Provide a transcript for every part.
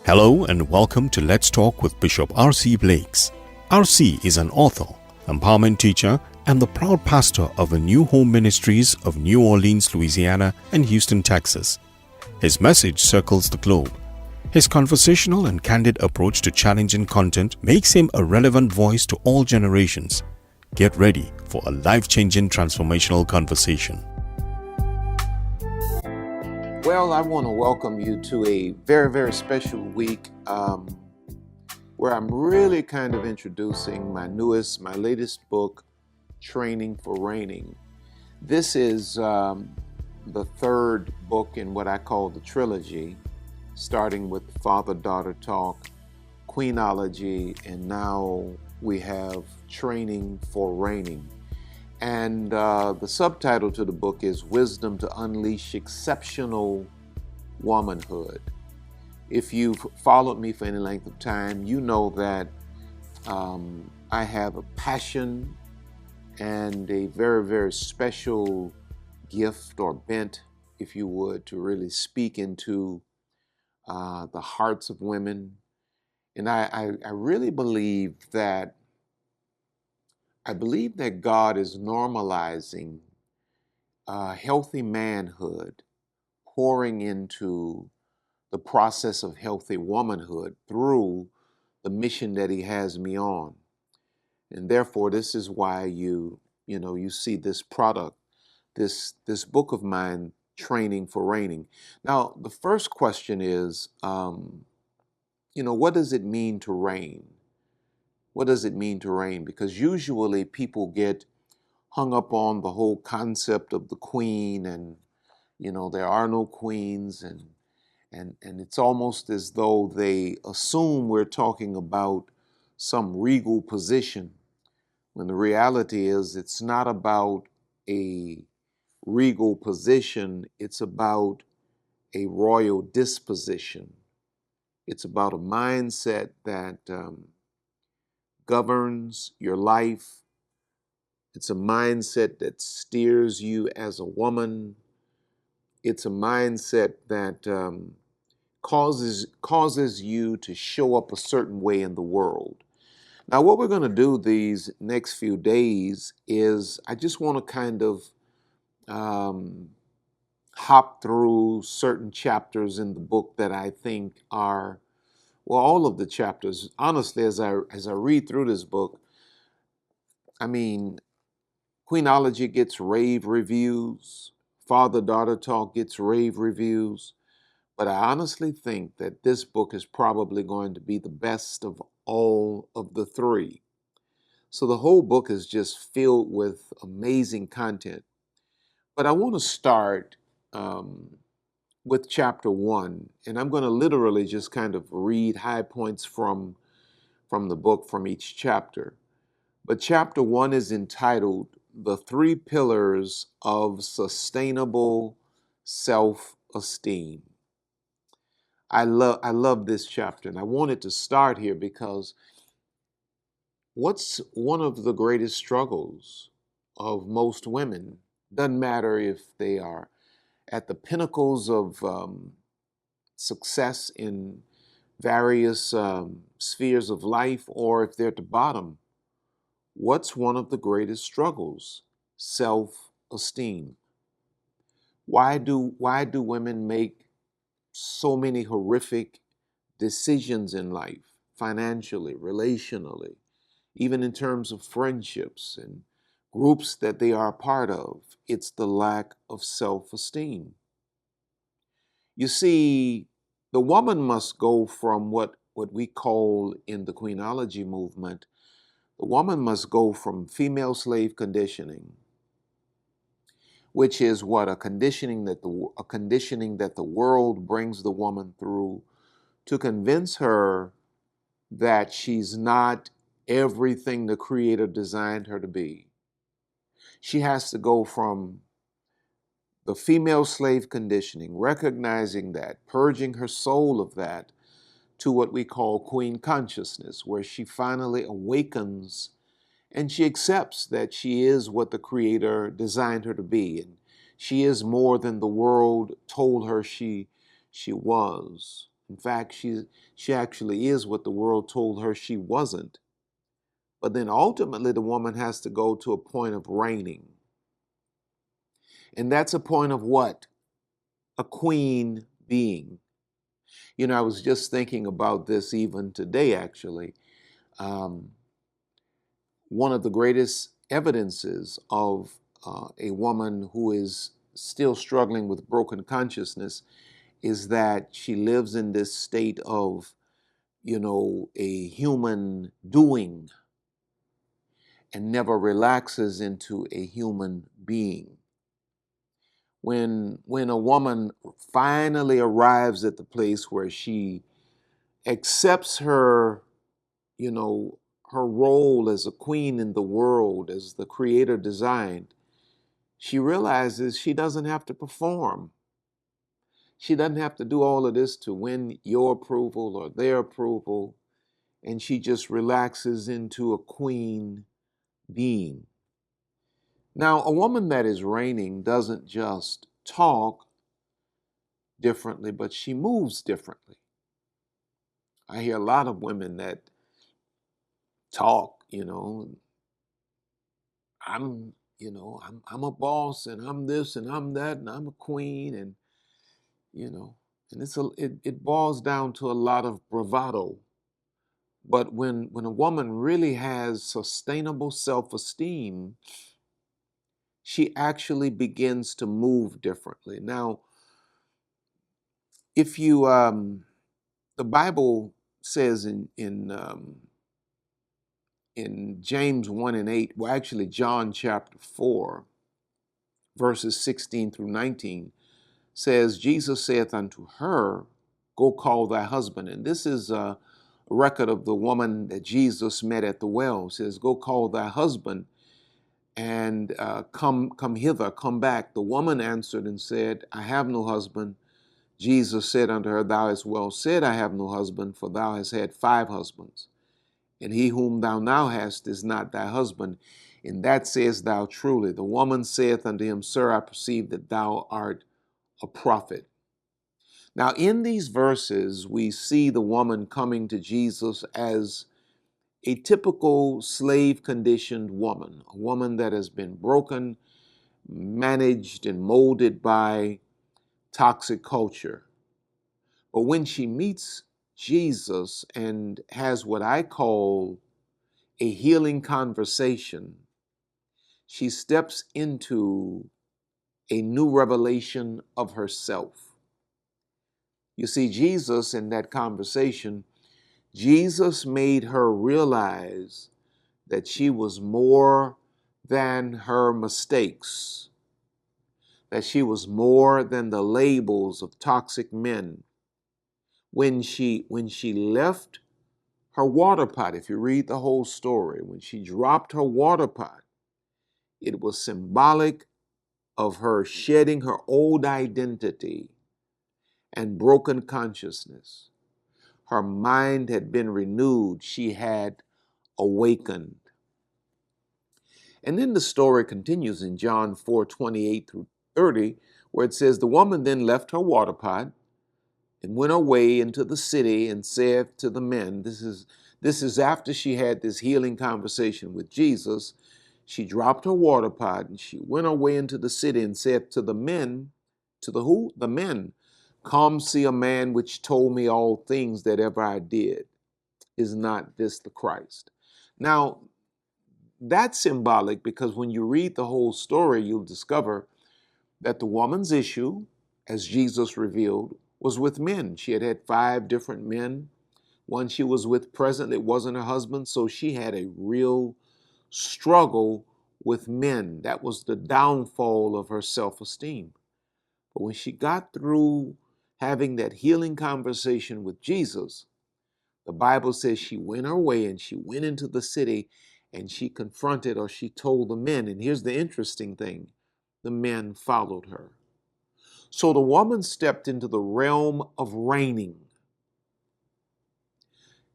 Hello and welcome to Let's Talk with Bishop R.C. Blakes. R.C. is an author, empowerment teacher, and the proud pastor of the New Home Ministries of New Orleans, Louisiana and Houston, Texas. His message circles the globe. His conversational and candid approach to challenging content makes him a relevant voice to all generations. Get ready for a life-changing transformational conversation. Well, I want to welcome you to a very, very special week where I'm really kind of introducing my latest book, Training for Reigning. This is the third book in what I call the trilogy, starting with Father-Daughter Talk, Queenology, and now we have Training for Reigning. And the subtitle to the book is Wisdom to Unleash Exceptional Womanhood. If you've followed me for any length of time, you know that I have a passion and a very, very special gift or bent, if you would, to really speak into the hearts of women. And I really believe that God is normalizing healthy manhood, pouring into the process of healthy womanhood through the mission that He has me on. And therefore, this is why you see this product, this book of mine, Training for Reigning. Now, the first question is, what does it mean to reign? What does it mean to reign? Because usually people get hung up on the whole concept of the queen, and there are no queens, and it's almost as though they assume we're talking about some regal position, when the reality is it's not about a regal position, it's about a royal disposition. It's about a mindset that governs your life. It's a mindset that steers you as a woman. It's a mindset that causes you to show up a certain way in the world. Now, what we're going to do these next few days is I just want to kind of hop through certain chapters in the book that I think are, well, all of the chapters. Honestly, as I read through this book, Queenology gets rave reviews, Father-Daughter Talk gets rave reviews, but I honestly think that this book is probably going to be the best of all of the three. So the whole book is just filled with amazing content. But I want to start with chapter 1, and I'm going to literally just kind of read high points from the book from each chapter. But chapter 1 is entitled The 3 Pillars of Sustainable Self-Esteem. I love this chapter, and I wanted to start here because what's one of the greatest struggles of most women? Doesn't matter if they are at the pinnacles of success in various spheres of life, or if they're at the bottom. What's one of the greatest struggles? Self-esteem. Why do women make so many horrific decisions in life, financially, relationally, even in terms of friendships and groups that they are a part of? It's the lack of self-esteem. You see, the woman must go from what we call in the queenology movement, the woman must go from female slave conditioning, which is what a conditioning that the world brings the woman through to convince her that she's not everything the Creator designed her to be. She has to go from the female slave conditioning, recognizing that, purging her soul of that, to what we call queen consciousness, where she finally awakens and she accepts that she is what the Creator designed her to be, and she is more than the world told her she was. In fact, she actually is what the world told her she wasn't. But then ultimately, the woman has to go to a point of reigning. And that's a point of what? A queen being. You know, I was just thinking about this even today, actually. Um, One of the greatest evidences of a woman who is still struggling with broken consciousness is that she lives in this state of, a human doing and never relaxes into a human being. When a woman finally arrives at the place where she accepts her, you know, her role as a queen in the world, as the creator designed, she realizes she doesn't have to perform. She doesn't have to do all of this to win your approval or their approval. And she just relaxes into a queen being. Now, a woman that is reigning doesn't just talk differently, but she moves differently. I hear a lot of women that talk, I'm a boss and I'm this and I'm that and I'm a queen and you know, and it boils down to a lot of bravado. But when a woman really has sustainable self-esteem, she actually begins to move differently. Now, if you the Bible says in James 1 and 8, well, actually John chapter 4, verses 16 through 19, says, Jesus saith unto her, go call thy husband. And this is a record of the woman that Jesus met at the well. It says, go call thy husband and come hither, come back. The woman answered and said, I have no husband. Jesus said unto her, thou hast well said, I have no husband, for thou hast had 5 husbands. And he whom thou now hast is not thy husband. In that sayest thou truly. The woman saith unto him, Sir, I perceive that thou art a prophet. Now, in these verses, we see the woman coming to Jesus as a typical slave-conditioned woman, a woman that has been broken, managed, and molded by toxic culture. But when she meets Jesus and has what I call a healing conversation, she steps into a new revelation of herself. You see, Jesus, in that conversation, Jesus made her realize that she was more than her mistakes, that she was more than the labels of toxic men. When she left her water pot, if you read the whole story, when she dropped her water pot, it was symbolic of her shedding her old identity and broken consciousness. Her mind had been renewed. She had awakened. And then the story continues in John 4:28 through 30, where it says, the woman then left her water pot and went away into the city and said to the men, this is after she had this healing conversation with Jesus. She dropped her water pot and she went away into the city and said to the men, to the who? The men, come see a man which told me all things that ever I did. Is not this the Christ? Now, that's symbolic because when you read the whole story, you'll discover that the woman's issue, as Jesus revealed, was with men. She had had 5 different men. One she was with presently wasn't her husband, so she had a real struggle with men. That was the downfall of her self-esteem. But when she got through having that healing conversation with Jesus, the Bible says she went her way and she went into the city and she confronted, or she told the men. And here's the interesting thing. The men followed her. So the woman stepped into the realm of reigning.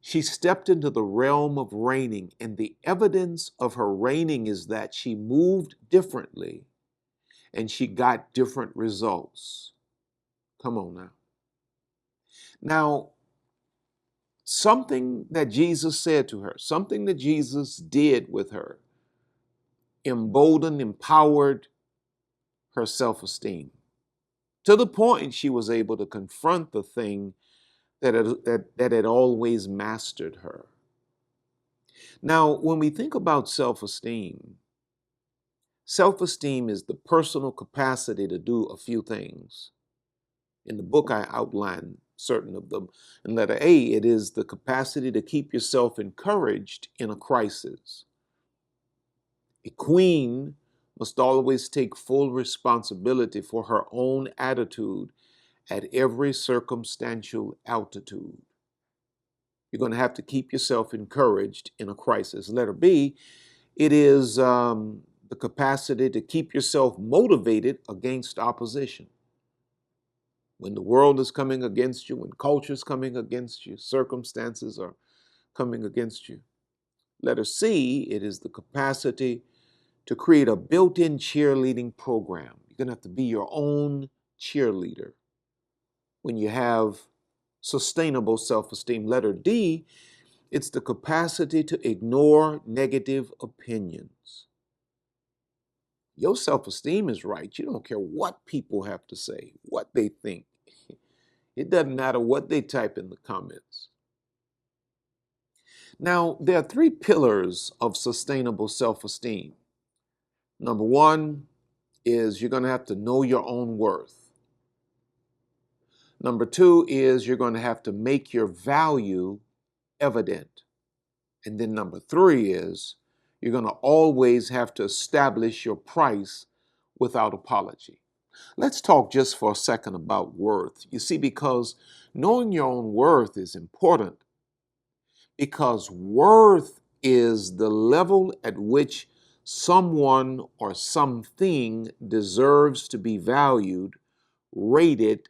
She stepped into the realm of reigning, and the evidence of her reigning is that she moved differently and she got different results. Come on now. Now, something that Jesus said to her, something that Jesus did with her, emboldened, empowered her self-esteem to the point she was able to confront the thing that had always mastered her. Now, when we think about self-esteem, self-esteem is the personal capacity to do a few things. In the book, I outline certain of them. In letter A, it is the capacity to keep yourself encouraged in a crisis. A queen must always take full responsibility for her own attitude at every circumstantial altitude. You're going to have to keep yourself encouraged in a crisis. Letter B, it is the capacity to keep yourself motivated against opposition. When the world is coming against you, when culture is coming against you, circumstances are coming against you. Letter C, it is the capacity to create a built-in cheerleading program. You're going to have to be your own cheerleader when you have sustainable self-esteem. Letter D, it's the capacity to ignore negative opinions. Your self-esteem is right. You don't care what people have to say, what they think. It doesn't matter what they type in the comments. Now, there are three pillars of sustainable self-esteem. Number one is you're going to have to know your own worth. Number two is you're going to have to make your value evident. And then number three is you're going to always have to establish your price without apology. Let's talk just for a second about worth. You see, because knowing your own worth is important, because worth is the level at which someone or something deserves to be valued, rated,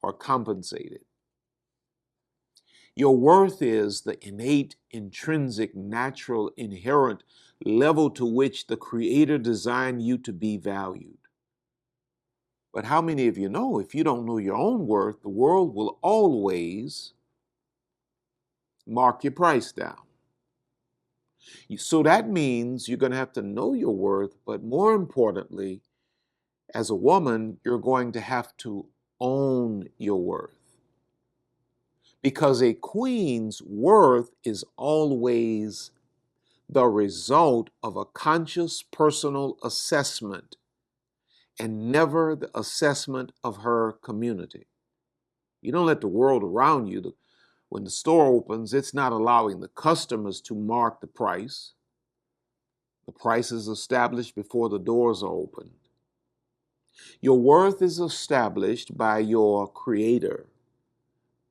or compensated. Your worth is the innate, intrinsic, natural, inherent level to which the Creator designed you to be valued. But how many of you know if you don't know your own worth, the world will always mark your price down? So that means you're going to have to know your worth, but more importantly, as a woman, you're going to have to own your worth. Because a queen's worth is always the result of a conscious personal assessment and never the assessment of her community. You don't let the world around you, when the store opens, it's not allowing the customers to mark the price. The price is established before the doors are opened. Your worth is established by your Creator.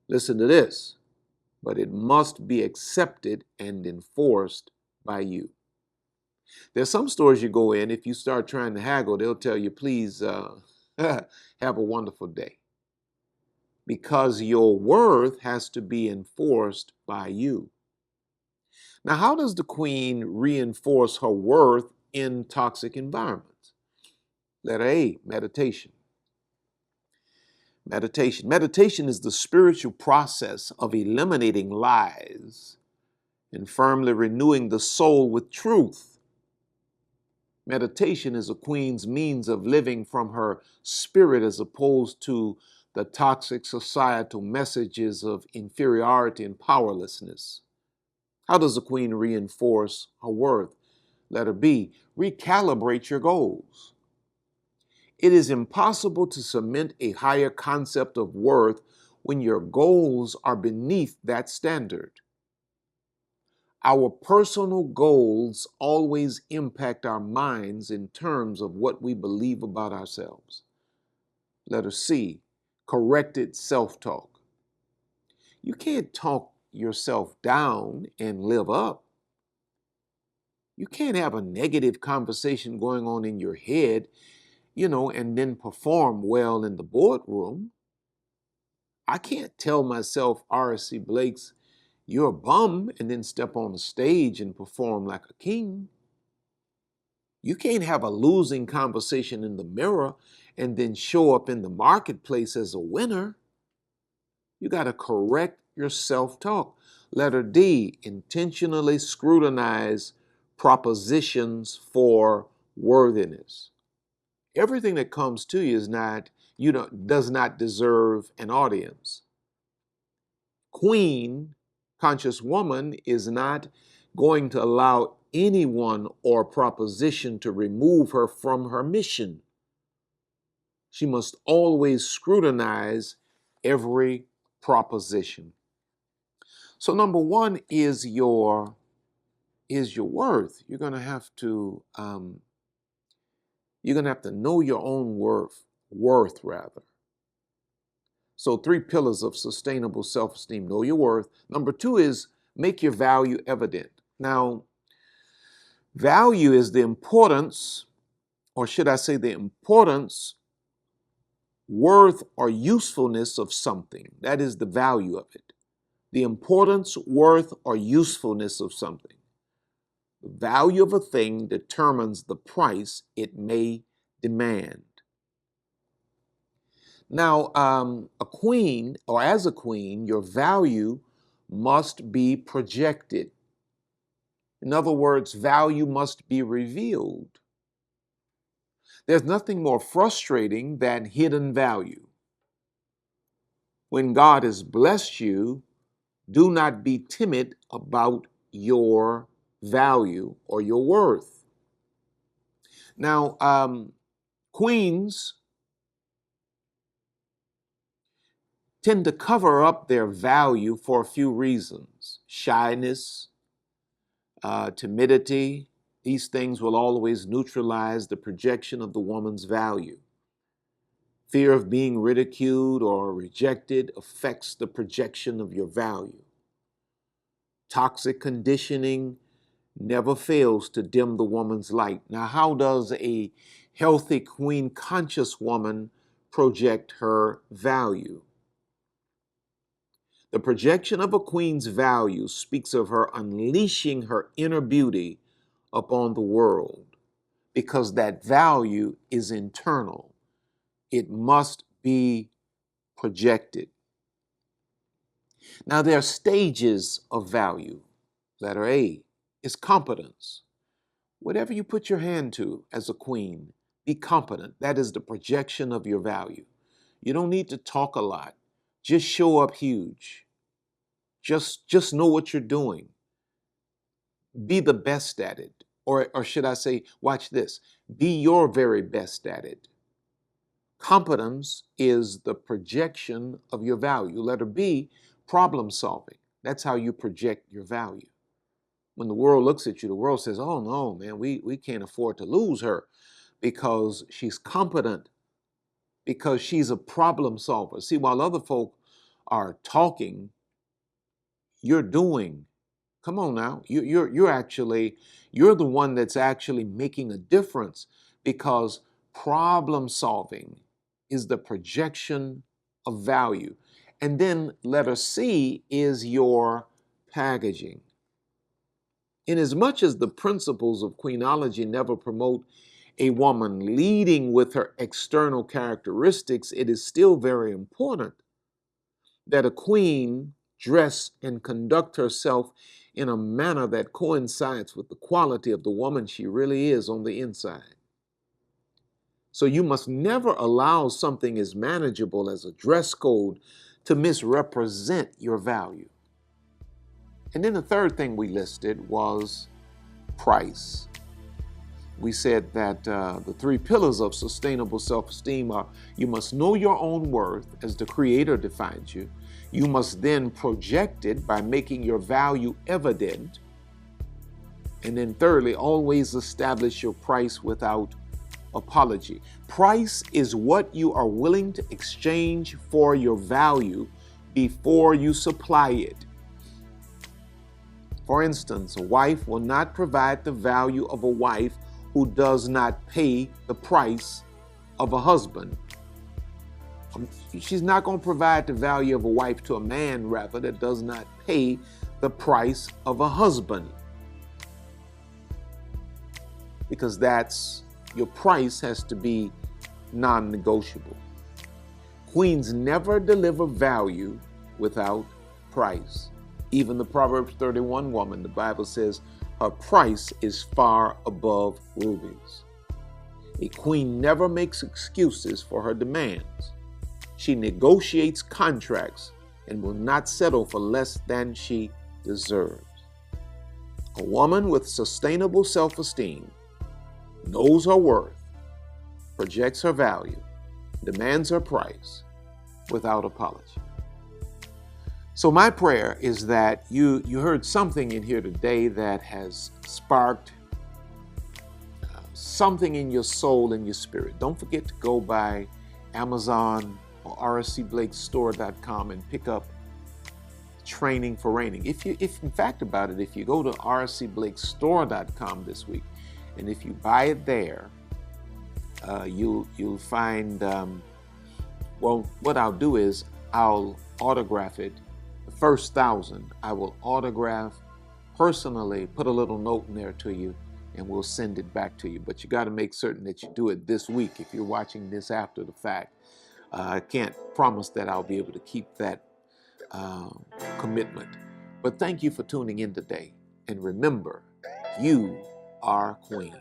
Listen to this, but it must be accepted and enforced by you. There's some stores you go in, if you start trying to haggle, they'll tell you, please have a wonderful day. Because your worth has to be enforced by you. Now, how does the queen reinforce her worth in toxic environments? Letter A, meditation. Meditation. Meditation is the spiritual process of eliminating lies and firmly renewing the soul with truth. Meditation is a queen's means of living from her spirit as opposed to the toxic societal messages of inferiority and powerlessness. How does a queen reinforce her worth? Letter B, recalibrate your goals. It is impossible to cement a higher concept of worth when your goals are beneath that standard. Our personal goals always impact our minds in terms of what we believe about ourselves. Letter C, corrected self-talk. You can't talk yourself down and live up. You can't have a negative conversation going on in your head, and then perform well in the boardroom. I can't tell myself, R.C. Blakes, you're a bum, and then step on the stage and perform like a king. You can't have a losing conversation in the mirror and then show up in the marketplace as a winner. You got to correct your self-talk. Letter D, intentionally scrutinize propositions for worthiness. Everything that comes to you does not deserve an audience. Queen, conscious woman, is not going to allow anyone or proposition to remove her from her mission. She must always scrutinize every proposition. So number one is your worth. You're gonna have to know your own worth rather. So 3 pillars of sustainable self-esteem: know your worth. Number 2 is make your value evident. Now, value is the importance, or should I say the importance, worth, or usefulness of something. That is the value of it. The importance, worth, or usefulness of something. The value of a thing determines the price it may demand. Now, a queen, or as a queen, your value must be projected. In other words, value must be revealed. There's nothing more frustrating than hidden value. When God has blessed you, do not be timid about your value or your worth. Now, queens tend to cover up their value for a few reasons. Shyness, timidity. These things will always neutralize the projection of the woman's value. Fear of being ridiculed or rejected affects the projection of your value. Toxic conditioning never fails to dim the woman's light. Now, how does a healthy queen conscious woman project her value? The projection of a queen's value speaks of her unleashing her inner beauty upon the world, because that value is internal. It must be projected. Now, there are stages of value. Letter A is competence. Whatever you put your hand to as a queen, be competent. That is the projection of your value. You don't need to talk a lot. Just show up huge. Just know what you're doing. Be the best at it. Or should I say, watch this, be your very best at it. Competence is the projection of your value. Letter B, problem solving. That's how you project your value. When the world looks at you, the world says, oh no, man, we can't afford to lose her because she's competent, because she's a problem solver. See, while other folk are talking, you're doing. Come on now, you're the one that's actually making a difference, because problem solving is the projection of value. And then letter C is your packaging. Inasmuch as the principles of queenology never promote a woman leading with her external characteristics, it is still very important that a queen dress and conduct herself in a manner that coincides with the quality of the woman she really is on the inside. So you must never allow something as manageable as a dress code to misrepresent your value. And then the third thing we listed was price. We said that the 3 pillars of sustainable self-esteem are: you must know your own worth as the Creator defines you. You must then project it by making your value evident. And then thirdly, always establish your price without apology. Price is what you are willing to exchange for your value before you supply it. For instance, a wife will not provide the value of a wife who does not pay the price of a husband. She's not going to provide the value of a wife to a man, rather, that does not pay the price of a husband. Because your price has to be non-negotiable. Queens never deliver value without price. Even the Proverbs 31 woman, the Bible says, her price is far above rubies. A queen never makes excuses for her demands. She negotiates contracts and will not settle for less than she deserves. A woman with sustainable self-esteem knows her worth, projects her value, demands her price without apology. So my prayer is that you heard something in here today that has sparked something in your soul and your spirit. Don't forget to go by Amazon or rcblakesstore.com and pick up Training for Reigning. If in fact about it, if you go to rcblakesstore.com this week, and if you buy it there, you'll find, well, what I'll do is I'll autograph it. The first 1,000, I will autograph personally, put a little note in there to you, and we'll send it back to you. But you got to make certain that you do it this week if you're watching this after the fact. I can't promise that I'll be able to keep that commitment. But thank you for tuning in today. And remember, you are queen.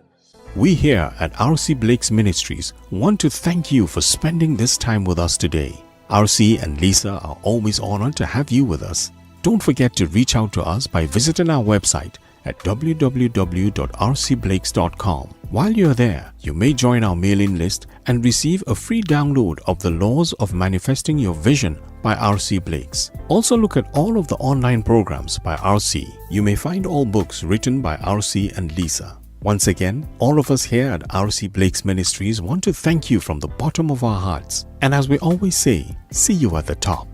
We here at RC Blakes Ministries want to thank you for spending this time with us today. RC and Lisa are always honored to have you with us. Don't forget to reach out to us by visiting our website at www.rcblakes.com. While you're there, you may join our mailing list and receive a free download of The Laws of Manifesting Your Vision by RC Blakes. Also look at all of the online programs by RC. You may find all books written by RC and Lisa. Once again, all of us here at RC Blakes Ministries want to thank you from the bottom of our hearts. And as we always say, see you at the top.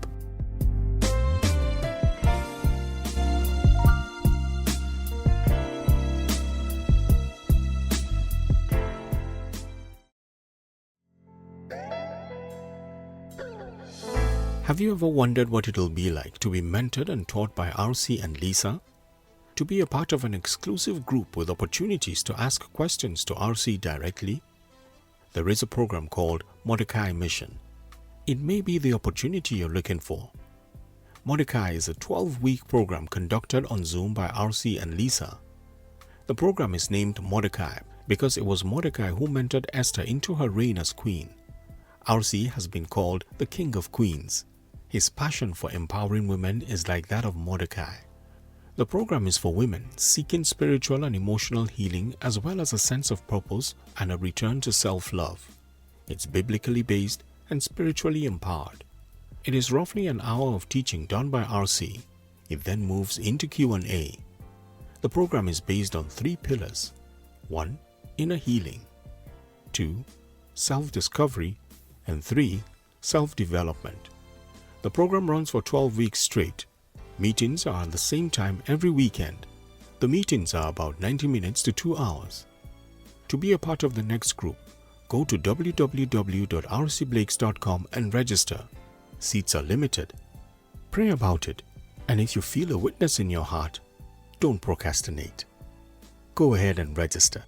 Have you ever wondered what it'll be like to be mentored and taught by RC and Lisa? To be a part of an exclusive group with opportunities to ask questions to RC directly? There is a program called MORDECAI Mission. It may be the opportunity you're looking for. MORDECAI is a 12-week program conducted on Zoom by RC and Lisa. The program is named MORDECAI because it was Mordecai who mentored Esther into her reign as queen. RC has been called the King of Queens. His passion for empowering women is like that of Mordecai. The program is for women seeking spiritual and emotional healing as well as a sense of purpose and a return to self-love. It's biblically based and spiritually empowered. It is roughly an hour of teaching done by RC. It then moves into Q&A. The program is based on 3 pillars. 1. Inner healing. 2. Self-discovery. And 3. Self-development. The program runs for 12 weeks straight. Meetings are at the same time every weekend. The meetings are about 90 minutes to 2 hours. To be a part of the next group, go to www.rcblakes.com and register. Seats are limited. Pray about it, and if you feel a witness in your heart, don't procrastinate. Go ahead and register.